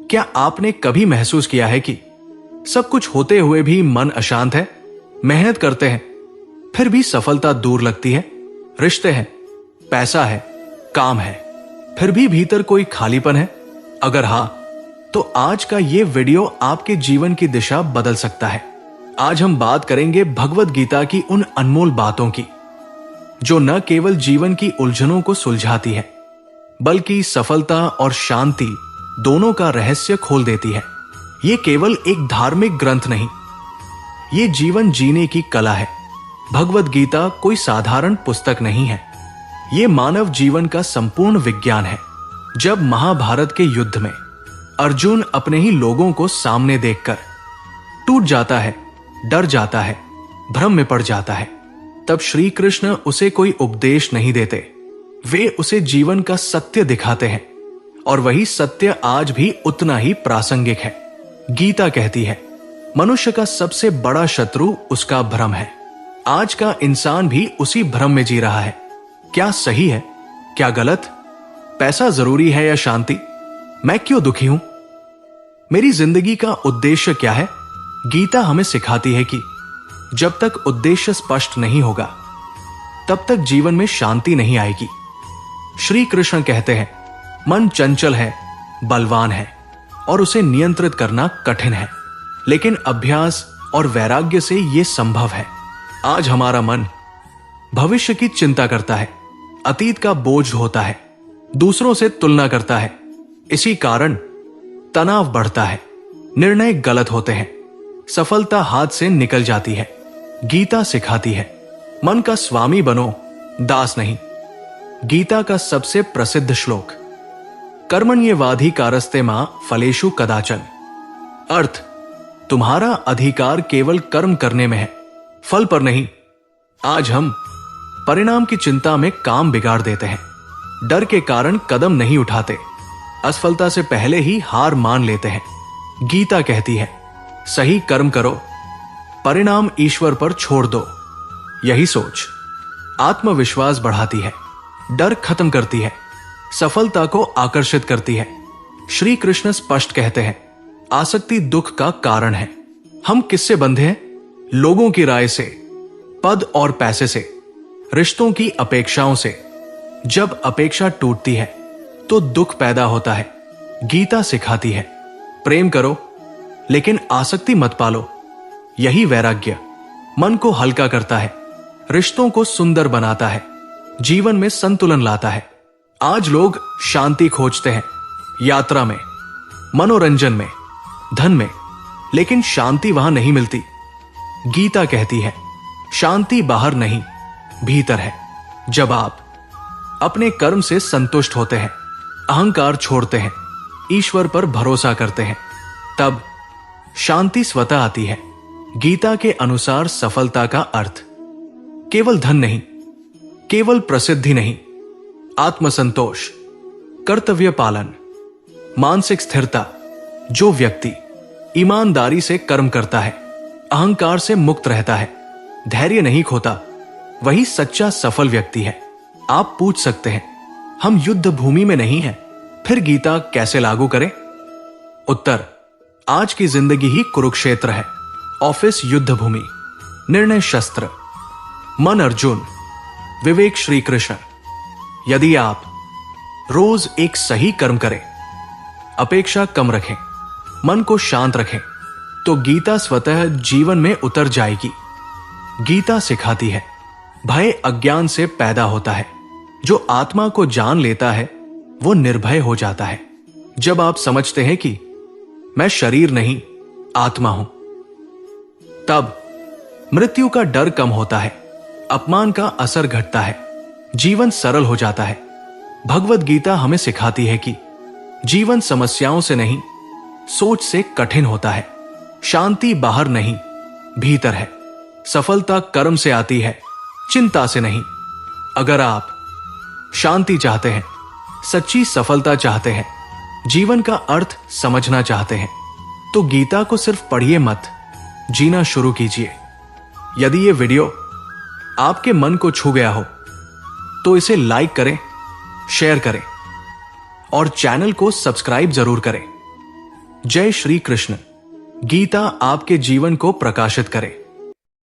क्या आपने कभी महसूस किया है कि सब कुछ होते हुए भी मन अशांत है? मेहनत करते हैं फिर भी सफलता दूर लगती है। रिश्ते हैं, पैसा है, काम है, फिर भी भीतर कोई खालीपन है। अगर हाँ, तो आज का ये वीडियो आपके जीवन की दिशा बदल सकता है। आज हम बात करेंगे भगवद गीता की उन अनमोल बातों की जो न केवल जीवन की उलझनों को सुलझाती है बल्कि सफलता और शांति दोनों का रहस्य खोल देती है। ये केवल एक धार्मिक ग्रंथ नहीं, ये जीवन जीने की कला है। भगवद गीता कोई साधारण पुस्तक नहीं है, ये मानव जीवन का संपूर्ण विज्ञान है। जब महाभारत के युद्ध में अर्जुन अपने ही लोगों को सामने देखकर टूट जाता है, डर जाता है, भ्रम में पड़ जाता है, तब श्री कृष्ण उसे कोई उपदेश नहीं देते, वे उसे जीवन का सत्य दिखाते हैं। और वही सत्य आज भी उतना ही प्रासंगिक है। गीता कहती है, मनुष्य का सबसे बड़ा शत्रु उसका भ्रम है। आज का इंसान भी उसी भ्रम में जी रहा है। क्या सही है, क्या गलत? पैसा जरूरी है या शांति? मैं क्यों दुखी हूं? मेरी जिंदगी का उद्देश्य क्या है? गीता हमें सिखाती है कि जब तक उद्देश्य स्पष्ट नहीं होगा तब तक जीवन में शांति नहीं आएगी। श्री कृष्ण कहते हैं, मन चंचल है, बलवान है और उसे नियंत्रित करना कठिन है, लेकिन अभ्यास और वैराग्य से यह संभव है। आज हमारा मन भविष्य की चिंता करता है, अतीत का बोझ होता है, दूसरों से तुलना करता है। इसी कारण तनाव बढ़ता है, निर्णय गलत होते हैं, सफलता हाथ से निकल जाती है। गीता सिखाती है, मन का स्वामी बनो, दास नहीं। गीता का सबसे प्रसिद्ध श्लोक, कर्मण्येवाधिकारस्ते मां फलेषु कदाचन। अर्थ, तुम्हारा अधिकार केवल कर्म करने में है, फल पर नहीं। आज हम परिणाम की चिंता में काम बिगाड़ देते हैं, डर के कारण कदम नहीं उठाते, असफलता से पहले ही हार मान लेते हैं। गीता कहती है, सही कर्म करो, परिणाम ईश्वर पर छोड़ दो। यही सोच आत्मविश्वास बढ़ाती है, डर खत्म करती है, सफलता को आकर्षित करती है। श्री कृष्ण स्पष्ट कहते हैं, आसक्ति दुख का कारण है। हम किससे बंधे हैं? लोगों की राय से, पद और पैसे से, रिश्तों की अपेक्षाओं से। जब अपेक्षा टूटती है तो दुख पैदा होता है। गीता सिखाती है, प्रेम करो लेकिन आसक्ति मत पालो। यही वैराग्य मन को हल्का करता है, रिश्तों को सुंदर बनाता है, जीवन में संतुलन लाता है। आज लोग शांति खोजते हैं, यात्रा में, मनोरंजन में, धन में, लेकिन शांति वहां नहीं मिलती। गीता कहती है, शांति बाहर नहीं, भीतर है। जब आप अपने कर्म से संतुष्ट होते हैं, अहंकार छोड़ते हैं, ईश्वर पर भरोसा करते हैं, तब शांति स्वतः आती है। गीता के अनुसार सफलता का अर्थ केवल धन नहीं, केवल प्रसिद्धि नहीं, आत्मसंतोष, कर्तव्य पालन, मानसिक स्थिरता। जो व्यक्ति ईमानदारी से कर्म करता है, अहंकार से मुक्त रहता है, धैर्य नहीं खोता, वही सच्चा सफल व्यक्ति है। आप पूछ सकते हैं, हम युद्ध भूमि में नहीं हैं, फिर गीता कैसे लागू करें? उत्तर, आज की जिंदगी ही कुरुक्षेत्र है। ऑफिस युद्ध भूमि, निर्णय शस्त्र, मन अर्जुन, विवेक श्री कृष्ण। यदि आप रोज एक सही कर्म करें, अपेक्षा कम रखें, मन को शांत रखें, तो गीता स्वतः जीवन में उतर जाएगी। गीता सिखाती है, भय अज्ञान से पैदा होता है, जो आत्मा को जान लेता है वो निर्भय हो जाता है। जब आप समझते हैं कि मैं शरीर नहीं, आत्मा हूं, तब मृत्यु का डर कम होता है, अपमान का असर घटता है, जीवन सरल हो जाता है। भगवद गीता हमें सिखाती है कि जीवन समस्याओं से नहीं, सोच से कठिन होता है। शांति बाहर नहीं, भीतर है। सफलता कर्म से आती है, चिंता से नहीं। अगर आप शांति चाहते हैं, सच्ची सफलता चाहते हैं, जीवन का अर्थ समझना चाहते हैं, तो गीता को सिर्फ पढ़िए मत, जीना शुरू कीजिए। यदि ये वीडियो आपके मन को छू गया हो तो इसे लाइक करें, शेयर करें और चैनल को सब्सक्राइब जरूर करें। जय श्री कृष्ण। गीता आपके जीवन को प्रकाशित करे।